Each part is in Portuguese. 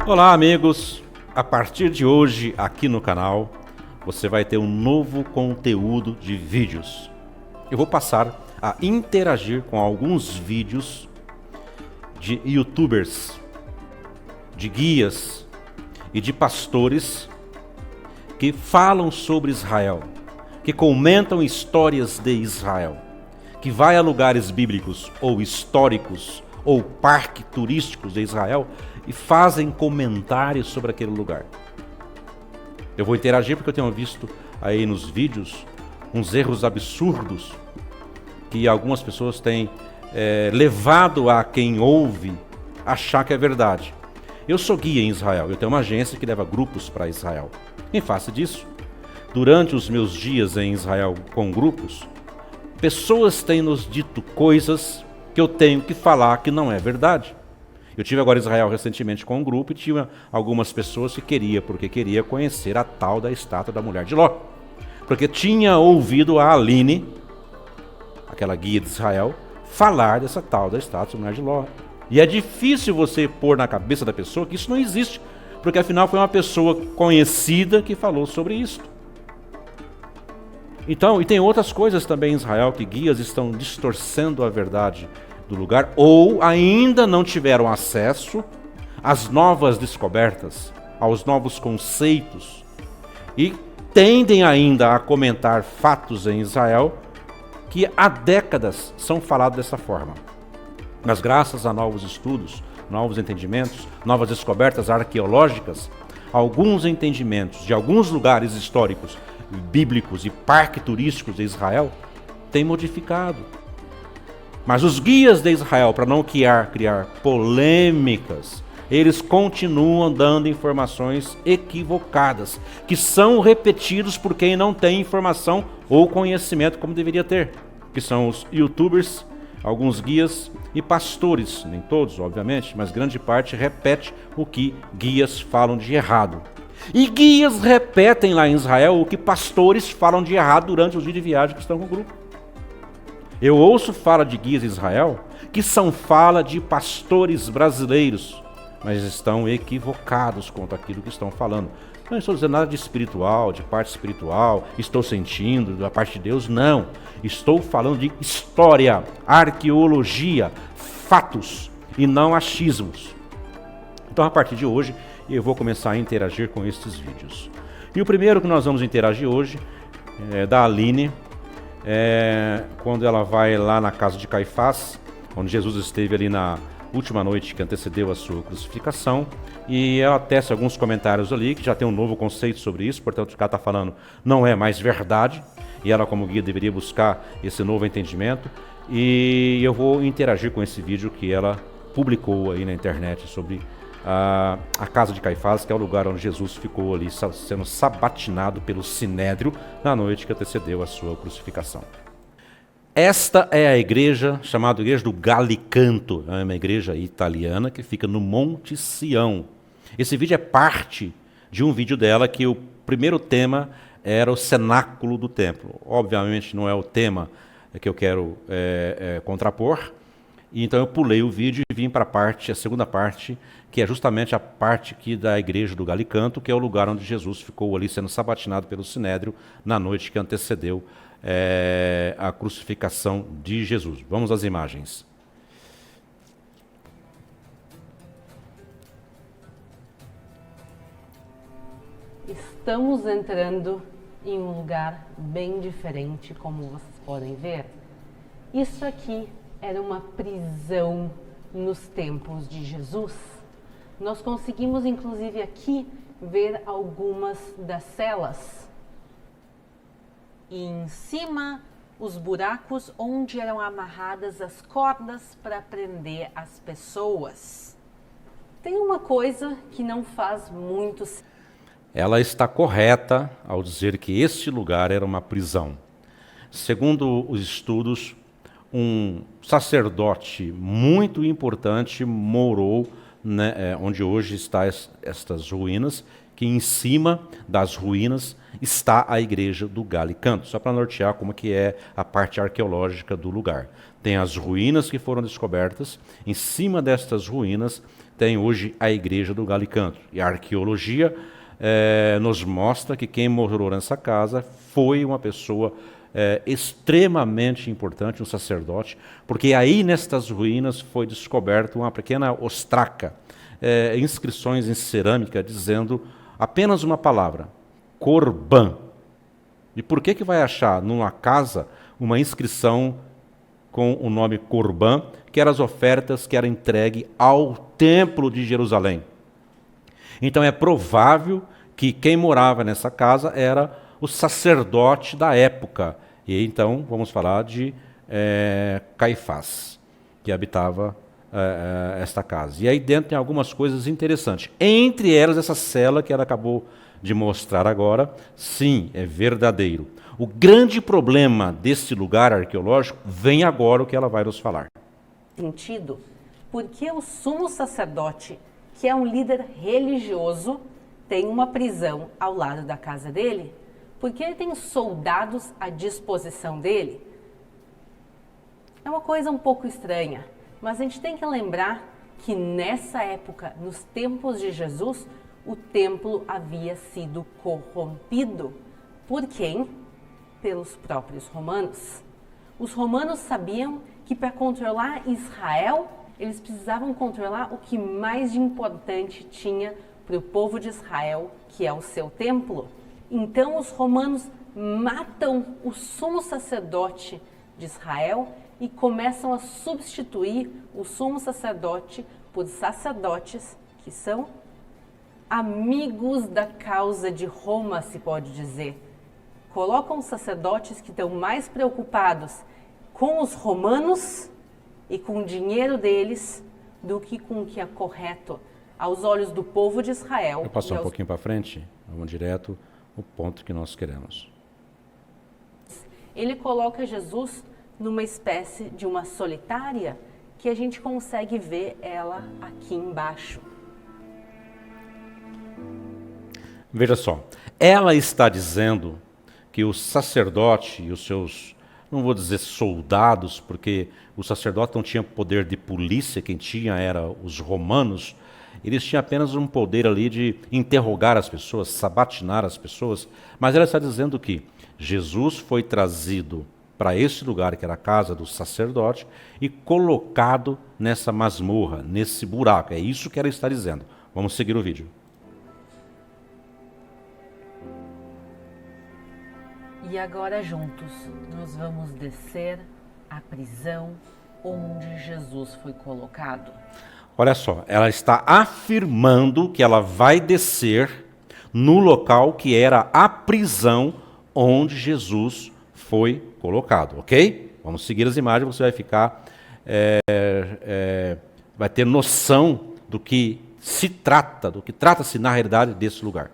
Olá, amigos! A partir de hoje, aqui no canal, você vai ter um novo conteúdo de vídeos. Eu vou passar a interagir com alguns vídeos de youtubers, de guias e de pastores que falam sobre Israel, que comentam histórias de Israel, que vai a lugares bíblicos ou históricos ou parques turísticos de Israel e fazem comentários sobre aquele lugar. Eu vou interagir porque eu tenho visto aí nos vídeos uns erros absurdos que algumas pessoas têm levado a quem ouve achar que é verdade. Eu sou guia em Israel, eu tenho uma agência que leva grupos para Israel. Em face disso, durante os meus dias em Israel com grupos, pessoas têm nos dito coisas que eu tenho que falar que não é verdade. Eu tive agora em Israel recentemente com um grupo e tinha algumas pessoas que porque queria conhecer a tal da estátua da mulher de Ló. Porque tinha ouvido a Aline, aquela guia de Israel, falar dessa tal da estátua da mulher de Ló. E é difícil você pôr na cabeça da pessoa que isso não existe, porque afinal foi uma pessoa conhecida que falou sobre isso. Então, e tem outras coisas também em Israel que guias estão distorcendo a verdade do lugar ou ainda não tiveram acesso às novas descobertas, aos novos conceitos e tendem ainda a comentar fatos em Israel que há décadas são falados dessa forma. Mas graças a novos estudos, novos entendimentos, novas descobertas arqueológicas, alguns entendimentos de alguns lugares históricos, bíblicos e parques turísticos de Israel têm modificado. Mas os guias de Israel, para não criar polêmicas, eles continuam dando informações equivocadas, que são repetidos por quem não tem informação ou conhecimento como deveria ter, que são os youtubers, alguns guias e pastores, nem todos, obviamente, mas grande parte repete o que guias falam de errado. E guias repetem lá em Israel o que pastores falam de errado durante os dias de viagem que estão com o grupo. Eu ouço fala de guias de Israel que são fala de pastores brasileiros, mas estão equivocados quanto àquilo que estão falando. Não estou dizendo nada de espiritual, de parte espiritual, estou sentindo da parte de Deus, não. Estou falando de história, arqueologia, fatos e não achismos. Então, a partir de hoje, eu vou começar a interagir com estes vídeos. E o primeiro que nós vamos interagir hoje é da Aline, quando ela vai lá na casa de Caifás, onde Jesus esteve ali na última noite que antecedeu a sua crucificação, e ela tece alguns comentários ali, que já tem um novo conceito sobre isso, portanto o que ela está falando não é mais verdade, e ela como guia deveria buscar esse novo entendimento, e eu vou interagir com esse vídeo que ela publicou aí na internet sobre a casa de Caifás, que é o lugar onde Jesus ficou ali sendo sabatinado pelo Sinédrio na noite que antecedeu a sua crucificação. Esta é a igreja chamada Igreja do Galicanto, é uma igreja italiana que fica no Monte Sião. Esse vídeo é parte de um vídeo dela que o primeiro tema era o cenáculo do templo. Obviamente não é o tema que eu quero contrapor, e então eu pulei o vídeo e vim para a segunda parte, que é justamente a parte aqui da igreja do Galicanto, que é o lugar onde Jesus ficou ali sendo sabatinado pelo Sinédrio na noite que antecedeu a crucificação de Jesus. Vamos às imagens. Estamos entrando em um lugar bem diferente, como vocês podem ver. Isso aqui era uma prisão nos tempos de Jesus. Nós conseguimos, inclusive, aqui ver algumas das celas. E em cima, os buracos onde eram amarradas as cordas para prender as pessoas. Tem uma coisa que não faz muito sentido. Ela está correta ao dizer que este lugar era uma prisão. Segundo os estudos, um sacerdote muito importante morou, onde hoje estão estas ruínas, que em cima das ruínas está a igreja do Galicanto, só para nortear como que é a parte arqueológica do lugar. Tem as ruínas que foram descobertas, em cima destas ruínas tem hoje a igreja do Galicanto. E a arqueologia nos mostra que quem morou nessa casa foi uma pessoa extremamente importante, um sacerdote, porque aí nestas ruínas foi descoberta uma pequena ostraca, inscrições em cerâmica dizendo apenas uma palavra, Corban. E por que vai achar numa casa uma inscrição com o nome Corban, que eram as ofertas que eram entregues ao templo de Jerusalém? Então é provável que quem morava nessa casa era o sacerdote da época. E então vamos falar de Caifás, que habitava esta casa. E aí dentro tem algumas coisas interessantes. Entre elas essa cela que ela acabou de mostrar agora, sim, é verdadeiro. O grande problema desse lugar arqueológico vem agora o que ela vai nos falar. Sentido, porque o sumo sacerdote, que é um líder religioso, tem uma prisão ao lado da casa dele, porque ele tem soldados à disposição dele. É uma coisa um pouco estranha, mas a gente tem que lembrar que nessa época, nos tempos de Jesus, o templo havia sido corrompido. Por quem? Pelos próprios romanos. Os romanos sabiam que para controlar Israel, eles precisavam controlar o que mais de importante tinha para o povo de Israel, que é o seu templo. Então os romanos matam o sumo sacerdote de Israel e começam a substituir o sumo sacerdote por sacerdotes que são amigos da causa de Roma, se pode dizer. Colocam sacerdotes que estão mais preocupados com os romanos e com o dinheiro deles do que com o que é correto aos olhos do povo de Israel. Eu passo um pouquinho para frente, vamos direto ao ponto que nós queremos. Ele coloca Jesus numa espécie de uma solitária que a gente consegue ver ela aqui embaixo. Veja só, ela está dizendo que o sacerdote e os seus, não vou dizer soldados, porque o sacerdote não tinha poder de polícia, quem tinha era os romanos, eles tinham apenas um poder ali de interrogar as pessoas, sabatinar as pessoas, mas ela está dizendo que Jesus foi trazido para esse lugar, que era a casa do sacerdote, e colocado nessa masmorra, nesse buraco. É isso que ela está dizendo. Vamos seguir o vídeo. E agora juntos nós vamos descer à prisão onde Jesus foi colocado. Olha só, ela está afirmando que ela vai descer no local que era a prisão onde Jesus foi colocado, ok? Vamos seguir as imagens, você vai ficar, vai ter noção do que se trata, do que trata-se na realidade desse lugar.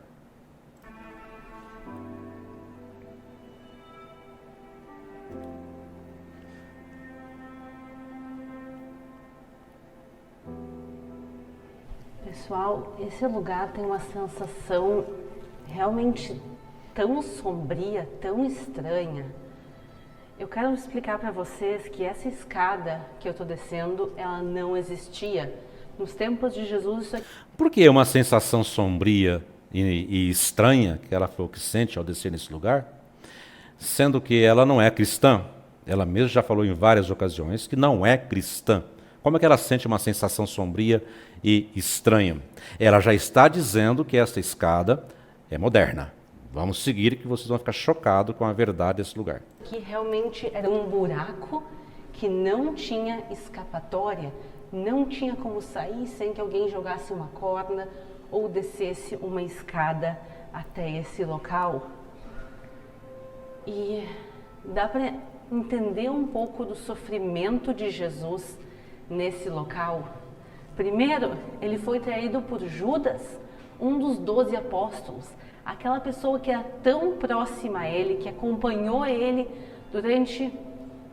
Pessoal, esse lugar tem uma sensação realmente tão sombria, tão estranha. Eu quero explicar para vocês que essa escada que eu estou descendo, ela não existia. Nos tempos de Jesus, isso aqui... Por que uma sensação sombria e estranha que ela falou que sente ao descer nesse lugar? Sendo que ela não é cristã, ela mesma já falou em várias ocasiões que não é cristã. Como é que ela sente uma sensação sombria e estranha? Ela já está dizendo que essa escada é moderna. Vamos seguir que vocês vão ficar chocados com a verdade desse lugar. Que realmente era um buraco que não tinha escapatória, não tinha como sair sem que alguém jogasse uma corda ou descesse uma escada até esse local. E dá para entender um pouco do sofrimento de Jesus nesse local. Primeiro, ele foi traído por Judas, um dos 12 apóstolos, aquela pessoa que era tão próxima a ele, que acompanhou ele durante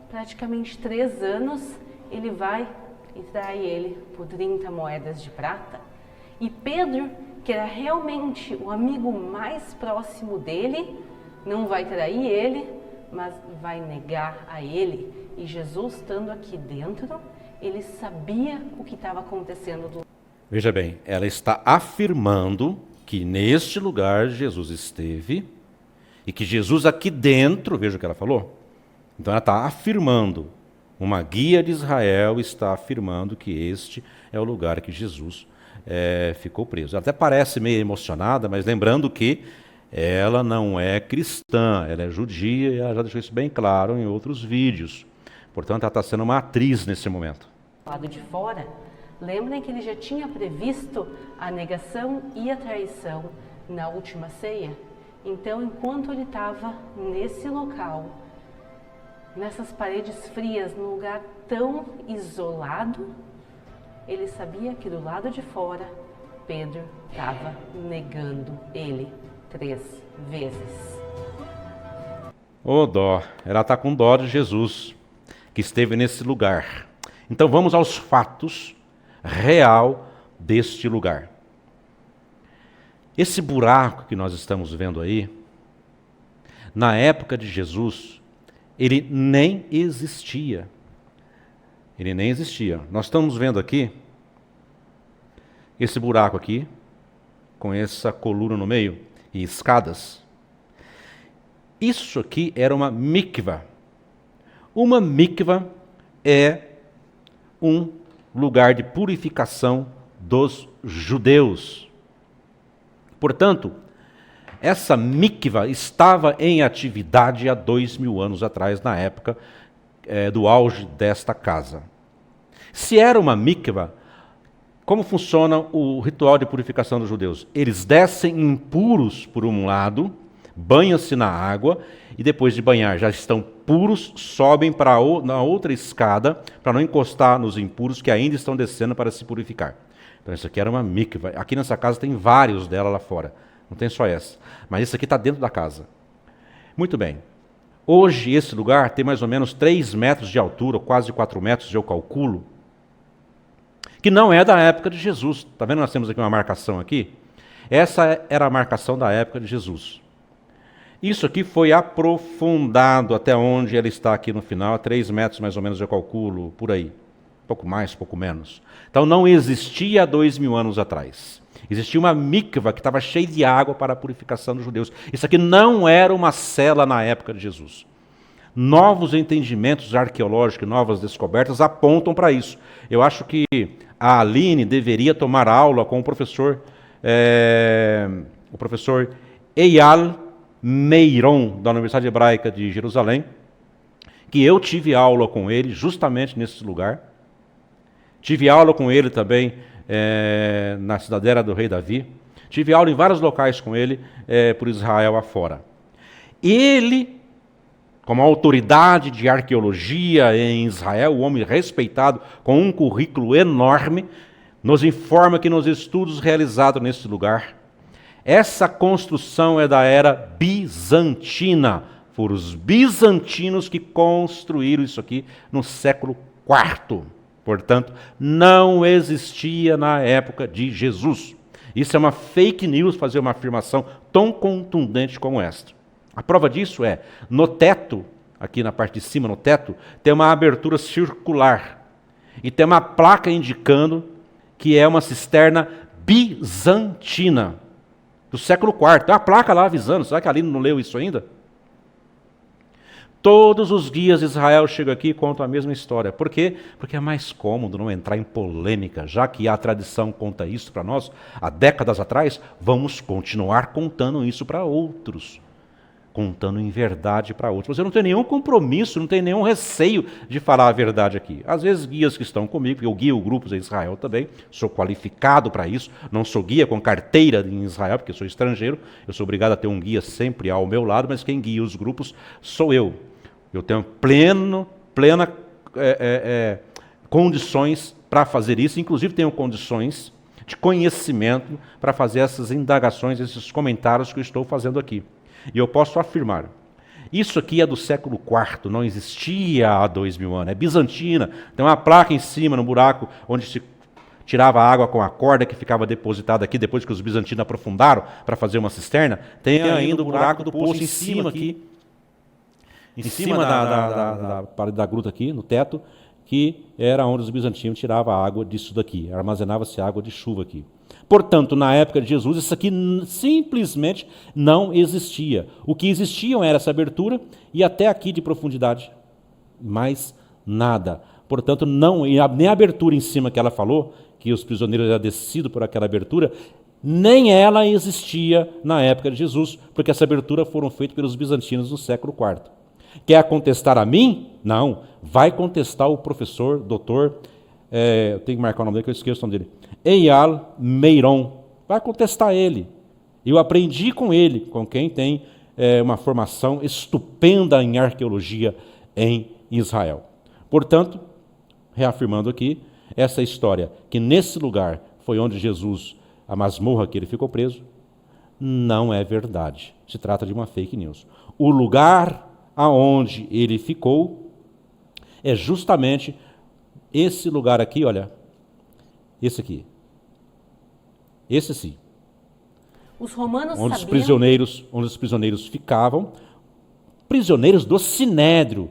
praticamente 3 anos, ele vai e trai ele por 30 moedas de prata. E Pedro, que era realmente o amigo mais próximo dele, não vai trair ele, mas vai negar a ele. E Jesus, estando aqui dentro, ele sabia o que estava acontecendo do... Veja bem, ela está afirmando que neste lugar Jesus esteve e que Jesus aqui dentro, veja o que ela falou. Então ela está afirmando, uma guia de Israel está afirmando que este é o lugar que Jesus ficou preso. Ela até parece meio emocionada, mas lembrando que ela não é cristã, ela é judia e ela já deixou isso bem claro em outros vídeos. Portanto, ela está sendo uma atriz nesse momento. Do lado de fora, lembrem que ele já tinha previsto a negação e a traição na última ceia? Então, enquanto ele estava nesse local, nessas paredes frias, num lugar tão isolado, ele sabia que do lado de fora, Pedro estava negando ele 3 vezes. Ô dó, ela está com dó de Jesus, que esteve nesse lugar. Então vamos aos fatos real deste lugar. Esse buraco que nós estamos vendo aí, na época de Jesus, ele nem existia. Ele nem existia. Nós estamos vendo aqui, esse buraco aqui, com essa coluna no meio e escadas. Isso aqui era uma mikvah. Uma mikvah é um lugar de purificação dos judeus. Portanto, essa mikvah estava em atividade há 2000 anos atrás, na época do auge desta casa. Se era uma mikvah, como funciona o ritual de purificação dos judeus? Eles descem impuros por um lado, banham-se na água e depois de banhar já estão puros, sobem na outra escada para não encostar nos impuros que ainda estão descendo para se purificar. Então isso aqui era uma mikvah. Aqui nessa casa tem vários dela lá fora, não tem só essa. Mas esse aqui está dentro da casa. Muito bem. Hoje esse lugar tem mais ou menos 3 metros de altura, quase 4 metros, eu calculo, que não é da época de Jesus. Está vendo? Nós temos aqui uma marcação aqui. Essa era a marcação da época de Jesus. Isso aqui foi aprofundado até onde ele está aqui no final, a 3 metros mais ou menos, eu calculo, por aí. Pouco mais, pouco menos. Então não existia há 2000 anos atrás. Existia uma mikvah que estava cheia de água para a purificação dos judeus. Isso aqui não era uma cela na época de Jesus. Novos entendimentos arqueológicos, novas descobertas apontam para isso. Eu acho que a Aline deveria tomar aula com o professor Eyal Meiron, da Universidade Hebraica de Jerusalém, que eu tive aula com ele justamente nesse lugar. Tive aula com ele também na cidadela do rei Davi. Tive aula em vários locais com ele, por Israel afora. Ele, como autoridade de arqueologia em Israel, um homem respeitado, com um currículo enorme, nos informa que nos estudos realizados nesse lugar, essa construção é da era bizantina. Foram os bizantinos que construíram isso aqui no século IV. Portanto, não existia na época de Jesus. Isso é uma fake news, fazer uma afirmação tão contundente como esta. A prova disso é, no teto, aqui na parte de cima, no teto, tem uma abertura circular. E tem uma placa indicando que é uma cisterna bizantina, do século IV. Tem uma placa lá avisando. Será que a Aline não leu isso ainda? Todos os guias de Israel chegam aqui e contam a mesma história. Por quê? Porque é mais cômodo não entrar em polêmica. Já que a tradição conta isso para nós, há décadas atrás, vamos continuar contando isso para outros. Contando em verdade para outros. Mas eu não tenho nenhum compromisso, não tenho nenhum receio de falar a verdade aqui. Às vezes guias que estão comigo, eu guio grupos em Israel também, sou qualificado para isso, não sou guia com carteira em Israel, porque sou estrangeiro, eu sou obrigado a ter um guia sempre ao meu lado, mas quem guia os grupos sou eu. Eu tenho plena condições para fazer isso, inclusive tenho condições de conhecimento para fazer essas indagações, esses comentários que eu estou fazendo aqui. E eu posso afirmar, isso aqui é do século IV, não existia há 2000 anos, é bizantina, tem uma placa em cima, no buraco, onde se tirava a água com a corda que ficava depositada aqui, depois que os bizantinos aprofundaram para fazer uma cisterna, tem ainda o buraco do poço em cima aqui, em cima da gruta aqui, no teto, que era onde os bizantinos tiravam a água disso daqui, armazenava-se água de chuva aqui. Portanto, na época de Jesus, isso aqui simplesmente não existia. O que existiam era essa abertura e até aqui de profundidade, mais nada. Portanto, nem a abertura em cima que ela falou, que os prisioneiros eram descidos por aquela abertura, nem ela existia na época de Jesus, porque essa abertura foram feitas pelos bizantinos no século IV. Quer contestar a mim? Não. Vai contestar o professor, doutor, eu tenho que marcar o nome dele que eu esqueço o nome dele, Eyal Meiron. Vai contestar ele. Eu aprendi com ele, com quem tem uma formação estupenda em arqueologia em Israel. Portanto, reafirmando aqui, essa história que nesse lugar foi onde Jesus, a masmorra que ele ficou preso, não é verdade. Se trata de uma fake news. O lugar aonde ele ficou é justamente esse lugar aqui, olha, esse aqui. Esse sim. Os romanos onde sabiam... Onde os prisioneiros ficavam, prisioneiros do Sinédrio,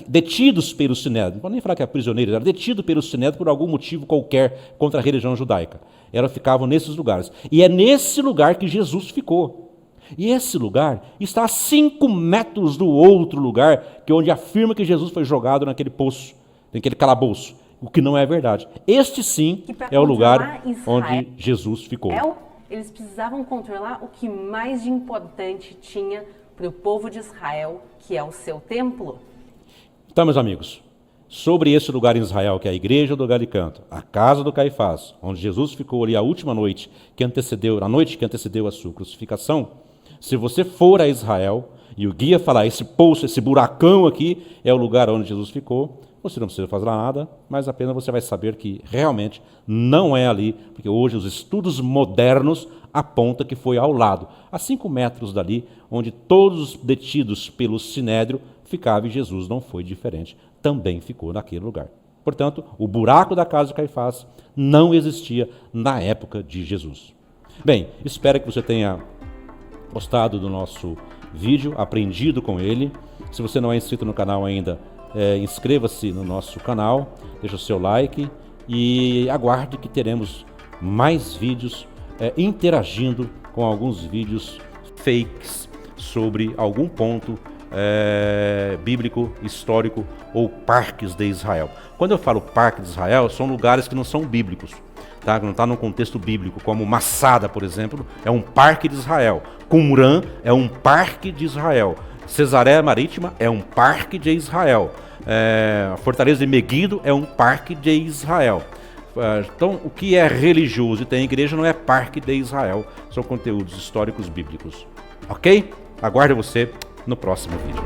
detidos pelo Sinédrio. Não pode nem falar que é prisioneiros, era detido pelo Sinédrio por algum motivo qualquer contra a religião judaica. Eles ficavam nesses lugares. E é nesse lugar que Jesus ficou. E esse lugar está a 5 metros do outro lugar, que é onde afirma que Jesus foi jogado naquele poço, naquele calabouço, o que não é verdade. Este sim é o lugar onde Jesus ficou. Eles precisavam controlar o que mais de importante tinha para o povo de Israel, que é o seu templo. Então, meus amigos, sobre esse lugar em Israel, que é a igreja do Galicanto, a casa do Caifás, onde Jesus ficou ali a última noite, a noite que antecedeu a sua crucificação, se você for a Israel e o guia falar esse poço, esse buracão aqui é o lugar onde Jesus ficou, você não precisa fazer nada, mas apenas você vai saber que realmente não é ali, porque hoje os estudos modernos apontam que foi ao lado, a 5 metros dali, onde todos os detidos pelo Sinédrio ficavam e Jesus não foi diferente, também ficou naquele lugar. Portanto, o buraco da casa de Caifás não existia na época de Jesus. Bem, espero que você tenha gostado do nosso vídeo, aprendido com ele. Se você não é inscrito no canal ainda, inscreva-se no nosso canal, deixa o seu like e aguarde que teremos mais vídeos interagindo com alguns vídeos fakes sobre algum ponto bíblico, histórico ou parques de Israel. Quando eu falo parque de Israel, são lugares que não são bíblicos. Tá? Não está num contexto bíblico, como Massada, por exemplo, é um parque de Israel. Qumran é um parque de Israel. Cesareia Marítima é um parque de Israel. A Fortaleza de Meguido é um parque de Israel. Então, o que é religioso e tem igreja não é parque de Israel, são conteúdos históricos bíblicos. Ok? Aguardo você no próximo vídeo.